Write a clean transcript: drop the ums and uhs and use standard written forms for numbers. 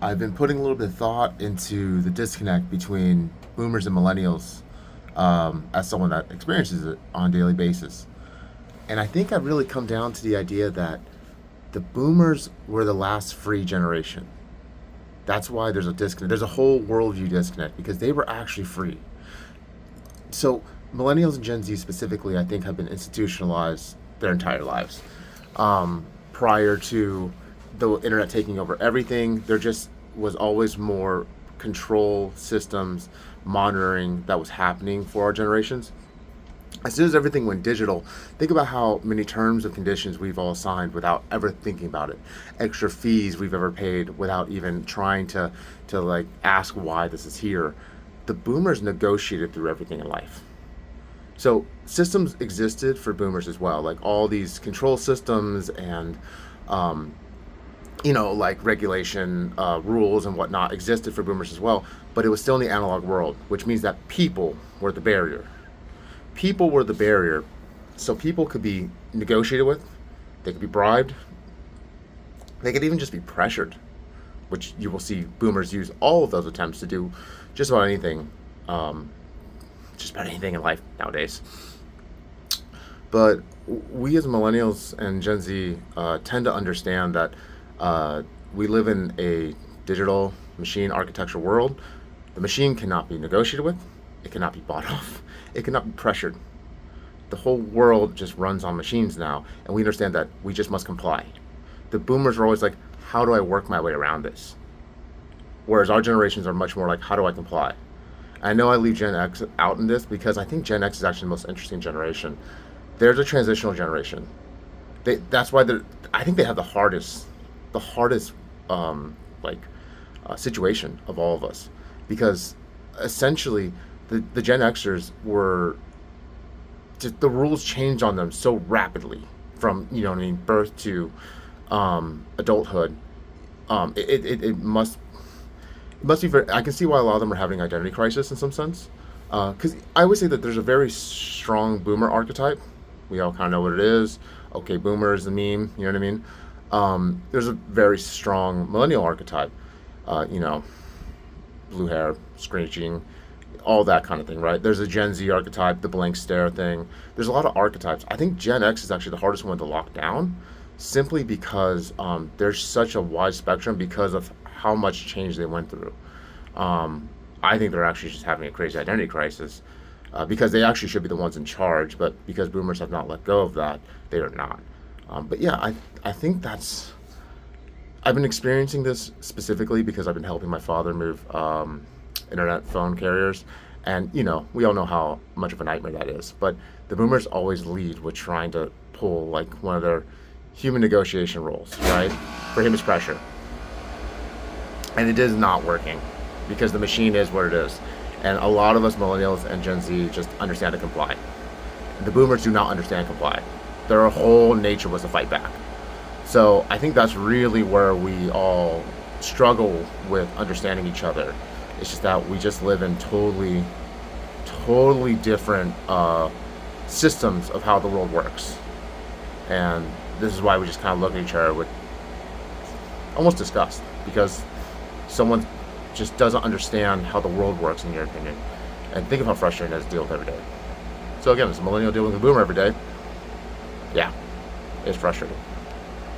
I've been putting a little bit of thought into the disconnect between boomers and millennials as someone that experiences it on a daily basis. And I think I've really come down to the idea that the boomers were the last free generation. That's why there's a disconnect. There's a whole worldview disconnect because they were actually free. So millennials and Gen Z specifically, I think, have been institutionalized their entire lives. Prior to the internet taking over everything, there just was always more control systems, monitoring that was happening for our generations. As soon as everything went digital, think about how many terms and conditions we've all signed without ever thinking about it. Extra fees we've ever paid without even trying to like ask why this is here. The boomers negotiated through everything in life. So systems existed for boomers as well, like all these control systems and um, like regulation rules and whatnot existed for boomers as well. But it was still in the analog world, which means that people were the barrier. People were the barrier, so people could be negotiated with, they could be bribed, they could even just be pressured, which you will see boomers use all of those attempts to do just about anything, um, just about anything in life nowadays. But we as millennials and Gen Z tend to understand that we live in a digital machine architecture world. The machine cannot be negotiated with, it cannot be bought off, it cannot be pressured. The whole world just runs on machines now, and we understand that we just must comply. The boomers are always like, how do I work my way around this? Whereas our generations are much more like, how do I comply? I know I leave Gen X out in this because I think Gen X is actually the most interesting generation. There's a transitional generation. That's why I think they have the hardest like situation of all of us, because essentially the Gen Xers were just, the rules changed on them so rapidly from what I mean, birth to adulthood. It must be very, I can see why a lot of them are having identity crisis in some sense. Because I always say that there's a very strong boomer archetype. We all kind of know what it is. Okay, boomer is the meme. You know what I mean? There's a very strong millennial archetype. You know, blue hair, screeching, all that kind of thing, right? There's a Gen Z archetype, the blank stare thing. There's a lot of archetypes. I think Gen X is actually the hardest one to lock down, simply because there's such a wide spectrum because of how much change they went through. I think they're actually just having a crazy identity crisis because they actually should be the ones in charge, but because boomers have not let go of that, they are not. But yeah, I think I've been experiencing this specifically because I've been helping my father move internet phone carriers, and we all know how much of a nightmare that is. But the boomers always lead with trying to pull like one of their human negotiation roles, right? For him, it's pressure, and it is not working because the machine is what it is, and a lot of us millennials and Gen Z just understand to comply. The boomers do not understand comply. Their whole nature was to fight back. So I think that's really where we all struggle with understanding each other. It's just that we just live in totally different systems of how the world works. And this is why we just kind of look at each other with almost disgust, because someone just doesn't understand how the world works, in your opinion. And think of how frustrating it is to deal with every day. So again, as a millennial dealing with a boomer every day, yeah, it's frustrating.